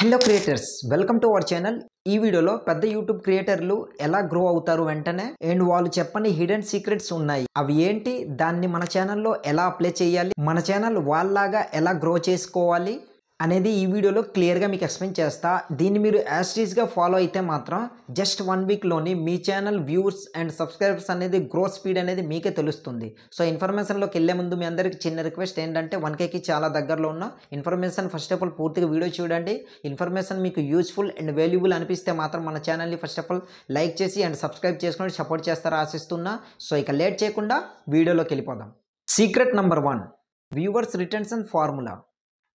Hello creators, welcome to our channel. ఈ వీడియోలో పెద్ద యూట్యూబ్ క్రియేటర్లు ఎలా గ్రో అవుతారు వెంటనే అండ్ వాళ్ళు చెప్పని హిడెన్ సీక్రెట్స్ ఉన్నాయి. అవి ఏంటి, దాన్ని మన ఛానల్లో ఎలా అప్లై చేయాలి, మన ఛానల్ వాళ్ళలాగా ఎలా గ్రో చేసుకోవాలి అనేది ఈ వీడియోలో క్లియర్గా మీకు ఎక్స్ప్లెయిన్ చేస్తా. దీన్ని మీరు యాస్టీస్గా ఫాలో అయితే మాత్రం జస్ట్ 1 వీక్లోని మీ ఛానల్ వ్యూవర్స్ అండ్ సబ్స్క్రైబర్స్ అనేది గ్రోత్ స్పీడ్ అనేది మీకే తెలుస్తుంది. సో ఇన్ఫర్మేషన్లోకి వెళ్ళే ముందు మీ అందరికీ చిన్న రిక్వెస్ట్ ఏంటంటే 1Kకి చాలా దగ్గరలో ఉన్న ఇన్ఫర్మేషన్ ఫస్ట్ ఆఫ్ ఆల్ పూర్తిగా వీడియో చూడండి. ఇన్ఫర్మేషన్ మీకు యూస్ఫుల్ అండ్ వాల్యుబుల్ అనిపిస్తే మాత్రం మన ఛానల్ని ఫస్ట్ ఆఫ్ ఆల్ లైక్ చేసి అండ్ సబ్స్క్రైబ్ చేసుకొని సపోర్ట్ చేస్తారా ఆశిస్తున్నా. సో ఇక లేట్ చేయకుండా వీడియోలోకి వెళ్ళిపోదాం. Secret number 1, viewers retention formula.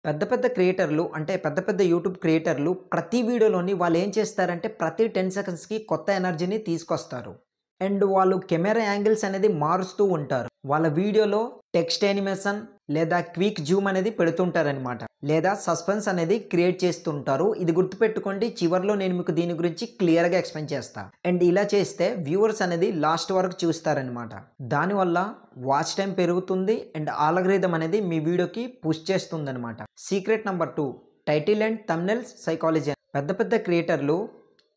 పెద్ద పెద్ద క్రియేటర్లు అంటే పెద్ద పెద్ద యూట్యూబ్ క్రియేటర్లు ప్రతి వీడియోలోని వాళ్ళు ఏం చేస్తారంటే ప్రతి 10 సెకండ్స్కి కొత్త ఎనర్జీని తీసుకొస్తారు అండ్ వాళ్ళు కెమెరా యాంగిల్స్ అనేది మారుస్తూ ఉంటారు. వాళ్ళ వీడియోలో టెక్స్ట్ యానిమేషన్ లేదా క్విక్ జూమ్ అనేది పెడుతుంటారనమాట, లేదా సస్పెన్స్ అనేది క్రియేట్ చేస్తుంటారు. ఇది గుర్తుపెట్టుకోండి, చివరిలో నేను మీకు దీని గురించి క్లియర్గా ఎక్స్ప్లెయిన్ చేస్తా. అండ్ ఇలా చేస్తే వ్యూవర్స్ అనేది లాస్ట్ వరకు చూస్తారనమాట. దానివల్ల వాచ్ టైం పెరుగుతుంది అండ్ ఆల్గరిథం అనేది మీ వీడియోకి పుష్ చేస్తుంది అనమాట. Secret number 2, title and thumbnails psychology. పెద్ద పెద్ద క్రియేటర్లు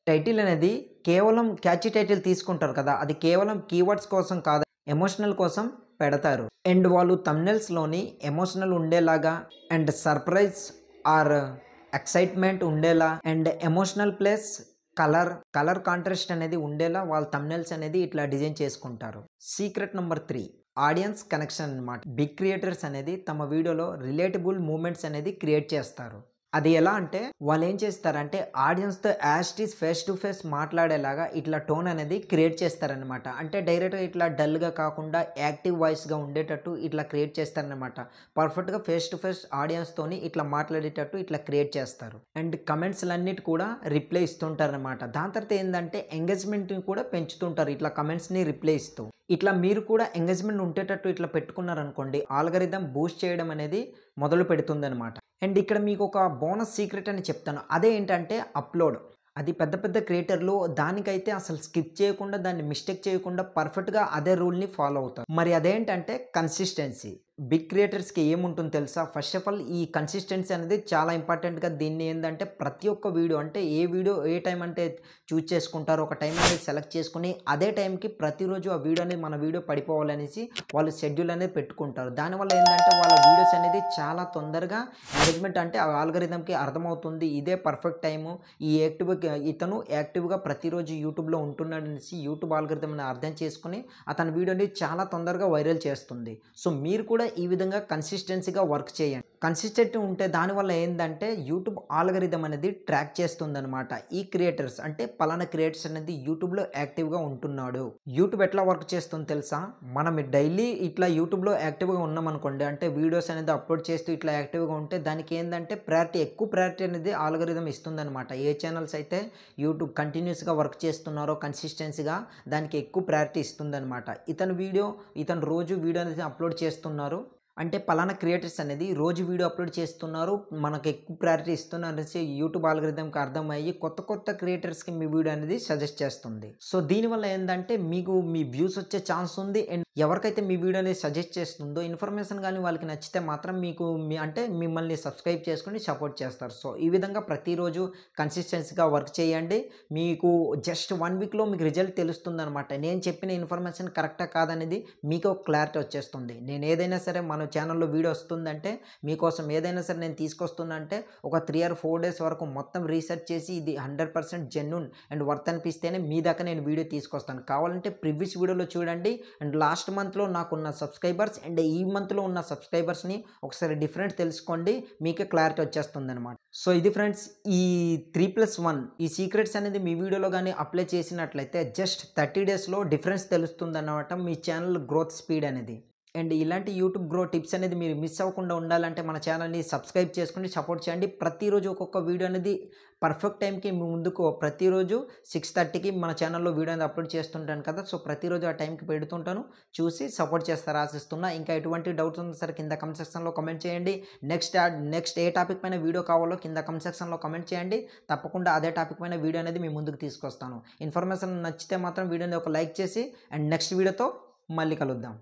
టైటిల్ అనేది కేవలం క్యాచీ టైటిల్ తీసుకుంటారు కదా, అది కేవలం కీవర్డ్స్ కోసం కాదు, ఎమోషనల్ కోసం పెడతారు. అండ్ వాళ్ళు థంబ్నెయిల్స్లోని ఎమోషనల్ ఉండేలాగా అండ్ సర్ప్రైజ్ ఆర్ ఎక్సైట్మెంట్ ఉండేలా and emotional plus colour contrast అనేది ఉండేలా వాళ్ళ థంబ్నెయిల్స్ అనేది ఇట్లా డిజైన్ చేసుకుంటారు. సీక్రెట్ నెంబర్ 3, ఆడియన్స్ కనెక్షన్ అనమాట. బిగ్ క్రియేటర్స్ అనేది తమ వీడియోలో రిలేటబుల్ మూమెంట్స్ అనేది క్రియేట్ చేస్తారు. అది ఎలా అంటే వాళ్ళు ఏం చేస్తారంటే ఆడియన్స్తో యాస్టీస్ ఫేస్ టు ఫేస్ మాట్లాడేలాగా ఇట్లా టోన్ అనేది క్రియేట్ చేస్తారనమాట. అంటే డైరెక్ట్గా ఇట్లా డల్గా కాకుండా యాక్టివ్ వాయిస్గా ఉండేటట్టు ఇట్లా క్రియేట్ చేస్తారనమాట. పర్ఫెక్ట్గా ఫేస్ టు ఫేస్ ఆడియన్స్తోని ఇట్లా మాట్లాడేటట్టు ఇట్లా క్రియేట్ చేస్తారు. అండ్ కమెంట్స్లన్నిటి కూడా రిప్లై ఇస్తుంటారనమాట. దాని తర్వాత ఏంటంటే ఎంగేజ్మెంట్ని కూడా పెంచుతుంటారు ఇట్లా కమెంట్స్ని రిప్లై ఇస్తూ. ఇట్లా మీరు కూడా ఎంగేజ్మెంట్ ఉండేటట్టు ఇట్లా పెట్టుకున్నారనుకోండి, ఆల్గరిథం బూస్ట్ చేయడం అనేది మొదలు పెడుతుంది అనమాట. అండ్ ఇక్కడ మీకు ఒక బోనస్ సీక్రెట్ అని చెప్తాను, అదే ఏంటంటే అప్లోడ్. అది పెద్ద పెద్ద క్రియేటర్లు దానికైతే అసలు స్కిప్ చేయకుండా దాన్ని మిస్టేక్ చేయకుండా పర్ఫెక్ట్గా అదే రూల్ని ఫాలో అవుతారు. మరి అదేంటంటే కన్సిస్టెన్సీ. బిగ్ క్రియేటర్స్కి ఏముంటుంది తెలుసా? ఫస్ట్ ఆఫ్ ఆల్ ఈ కన్సిస్టెన్సీ అనేది చాలా ఇంపార్టెంట్గా. దీన్ని ఏంటంటే ప్రతి ఒక్క వీడియో అంటే ఏ వీడియో ఏ టైం అంటే చూస్ చేసుకుంటారు, ఒక టైం అనేది సెలెక్ట్ చేసుకుని అదే టైంకి ప్రతిరోజు ఆ వీడియో అనేది మన వీడియో పడిపోవాలనేసి వాళ్ళు షెడ్యూల్ అనేది పెట్టుకుంటారు. దానివల్ల ఏంటంటే వాళ్ళ వీడియోస్ అనేది చాలా తొందరగా ఎంగేజ్మెంట్ అంటే ఆ ఆల్గరిథంకి అర్థమవుతుంది ఇదే పర్ఫెక్ట్ టైము, ఇతను యాక్టివ్గా ప్రతిరోజు యూట్యూబ్లో ఉంటున్నాడు అనేసి యూట్యూబ్ ఆల్గరిథం అర్థం చేసుకుని అతని వీడియోని చాలా తొందరగా వైరల్ చేస్తుంది. సో మీరు కూడా ఈ విధంగా కన్సిస్టెన్సీగా వర్క్ చేయండి. కన్సిస్టెంట్ ఉంటే దానివల్ల ఏంటంటే యూట్యూబ్ ఆల్గరిథం అనేది ట్రాక్ చేస్తుంది అనమాట. ఈ క్రియేటర్స్ అంటే పలానా క్రియేటర్స్ అనేది యూట్యూబ్లో యాక్టివ్గా ఉంటున్నాడు. యూట్యూబ్ ఎట్లా వర్క్ చేస్తుంది తెలుసా? మనం డైలీ ఇట్లా యూట్యూబ్లో యాక్టివ్గా ఉన్నామనుకోండి, అంటే వీడియోస్ అనేది అప్లోడ్ చేస్తూ ఇట్లా యాక్టివ్గా ఉంటే దానికి ఏంటంటే ఎక్కువ ప్రయారిటీ అనేది ఆల్గరిథం ఇస్తుంది అనమాట. ఏ ఛానల్స్ అయితే యూట్యూబ్ కంటిన్యూస్గా వర్క్ చేస్తున్నారో కన్సిస్టెన్సీగా దానికి ఎక్కువ ప్రయారిటీ ఇస్తుంది అనమాట. ఇతను రోజు వీడియో అనేది అప్లోడ్ చేస్తున్నారు అంటే పలానా క్రియేటర్స్ అనేది రోజు వీడియో అప్లోడ్ చేస్తున్నారు, మనకు ఎక్కువ ప్రయారిటీ ఇస్తున్నారు అనేసి యూట్యూబ్ ఆల్గరిథంకి అర్థమయ్యి కొత్త క్రియేటర్స్కి మీ వీడియో అనేది సజెస్ట్ చేస్తుంది. సో దీనివల్ల ఏంటంటే మీకు మీ వ్యూస్ వచ్చే ఛాన్స్ ఉంది. అండ్ ఎవరికైతే మీ వీడియో అనేది సజెస్ట్ చేస్తుందో ఇన్ఫర్మేషన్ కానీ వాళ్ళకి నచ్చితే మాత్రం మీకు మిమ్మల్ని సబ్స్క్రైబ్ చేసుకుని సపోర్ట్ చేస్తారు. సో ఈ విధంగా ప్రతిరోజు కన్సిస్టెన్సీగా వర్క్ చేయండి. మీకు జస్ట్ 1 వీక్లో మీకు రిజల్ట్ తెలుస్తుంది అనమాట. నేను చెప్పిన ఇన్ఫర్మేషన్ కరెక్టా కాదనేది మీకు క్లారిటీ వచ్చేస్తుంది. నేను ఏదైనా సరే మన ఛానల్లో వీడియో వస్తుందంటే మీకోసం ఏదైనా సరే నేను తీసుకొస్తున్నా అంటే ఒక 3 or 4 డేస్ వరకు మొత్తం రీసెర్చ్ చేసి ఇది 100% జెన్యూన్ అండ్ వర్త్ అనిపిస్తేనే మీ దాకా నేను వీడియో తీసుకొస్తాను. కావాలంటే ప్రీవియస్ వీడియోలో చూడండి. అండ్ లాస్ట్ మంత్లో నాకున్న సబ్స్క్రైబర్స్ అండ్ ఈ మంత్లో ఉన్న సబ్స్క్రైబర్స్ని ఒకసారి డిఫరెన్స్ తెలుసుకోండి, మీకే క్లారిటీ వచ్చేస్తుంది అనమాట. సో ఇది ఫ్రెండ్స్, ఈ 3+1 ఈ సీక్రెట్స్ అనేది మీ వీడియోలో కానీ అప్లై చేసినట్లయితే జస్ట్ 30 డేస్లో డిఫరెన్స్ తెలుస్తుంది అన్నమాట మీ ఛానల్ గ్రోత్ స్పీడ్ అనేది. అండ్ ఇలాంటి యూట్యూబ్ గ్రో టిప్స్ అనేది మీరు మిస్ అవ్వకుండా ఉండాలంటే మన ఛానల్ని సబ్స్క్రైబ్ చేసుకుని సపోర్ట్ చేయండి. ప్రతిరోజు ఒక్కొక్క వీడియో అనేది పర్ఫెక్ట్ టైంకి మీ ముందుకు ప్రతిరోజు 6:30కి మన ఛానల్లో వీడియో అనేది అప్లోడ్ చేస్తుంటాను కదా. సో ప్రతిరోజు ఆ టైంకి పెడుతుంటాను, చూసి సపోర్ట్ చేస్తారు ఆశిస్తున్నా. ఇంకా ఎటువంటి డౌట్స్ ఉన్నా సరే కింద కమెంట్ సెక్షన్లో కమెంట్ చేయండి. నెక్స్ట్ ఏ టాపిక్ పైన వీడియో కావాలో కింద కమెంట్ సెక్షన్లో కమెంట్ చేయండి. తప్పకుండా అదే టాపిక్ పైన వీడియో అనేది మీ ముందుకు తీసుకొస్తాను. ఇన్ఫర్మేషన్ నచ్చితే మాత్రం వీడియోని ఒక లైక్ చేసి అండ్ నెక్స్ట్ వీడియోతో మళ్ళీ కలుద్దాం.